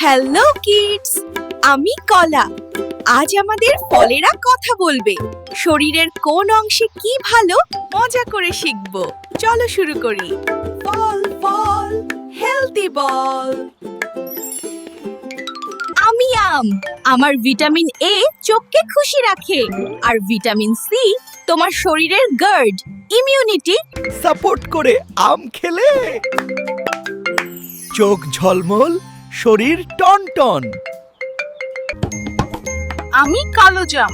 Hello kids, আমি কলা। আজ আমাদের ফলেরা কথা বলবে। শরীরের কোন অংশে কি ভালো মজা করে শিখব। চলো শুরু করি। ফল ফল হেলদি বল। আমি আম। আমার ভিটামিন এ চোখকে খুশি রাখে, আর ভিটামিন সি তোমার শরীরের গার্ড, ইমিউনিটি সাপোর্ট করে আম খেলে চোখ ঝলমল, শরীর টনটন। আমি কালো জাম।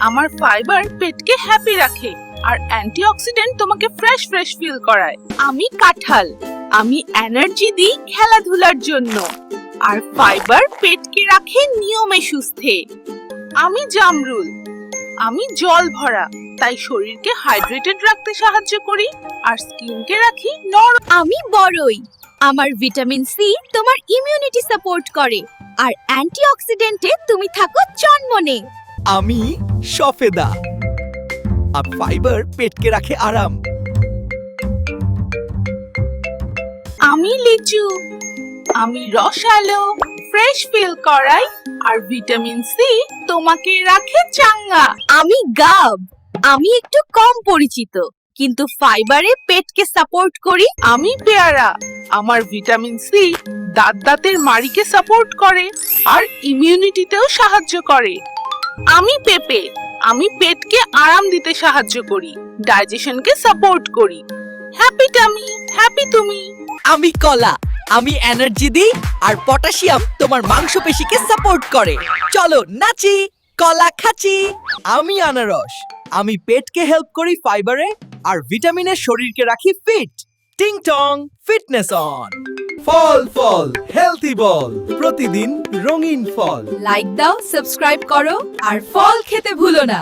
আমার ফাইবার পেটকে হ্যাপি রাখে, আর অ্যান্টিঅক্সিডেন্ট তোমাকে ফ্রেশ ফিল করায়। আমি কাঁঠাল। আমি এনার্জি দিই খেলাধুলার জন্য, আর ফাইবার পেটকে রাখে নিয়মে সুস্থে। আমি জামরুল। আমি জল ভরা, তাই শরীরকে হাইড্রেটেড রাখতে সাহায্য করি, আর স্কিনকে রাখি নরম। আমি বড়ই। আমার ভিটামিন সি তোমার ইমিউনিটি সাপোর্ট করে, আর অ্যান্টিঅক্সিডেন্টে তুমি থাকো চনমনে। আমি সফেদা। আর ফাইবার পেটকে রাখে আরাম। আমি লিচু। আমি রসালো, ফ্রেশ ফিল করাই, আর ভিটামিন সি তোমাকে রাখে চাঙ্গা। আমি গাব। আমি একটু কম পরিচিত, কিন্তু ফাইবারে পেটকে সাপোর্ট করি। আমি পেয়ারা। আমার ভিটামিন সি দাঁতের মাড়িকে সাপোর্ট করে, আর ইমিউনিটিতেও সাহায্য করে। আমি পেঁপে। আমি পেটকে আরাম দিতে সাহায্য করি, ডাইজেশনকে সাপোর্ট করি। হ্যাপি টামি, হ্যাপি তুমি। আমি কলা। আমি এনার্জি দিই, আর পটাশিয়াম তোমার মাংসপেশিকে সাপোর্ট করে। চলো নাচি, কলা খাচ্ছি। আমি আনারস। আমি পেটকে হেল্প করি ফাইবারে, আর ভিটামিনের শরীরকে রাখি ফিট। টিং টং, ফিটনেস অন। ফল ফল হেলথি বল, প্রতিদিন রঙিন ফল। লাইক দাও, সাবস্ক্রাইব করো, আর ফল খেতে ভুলো না।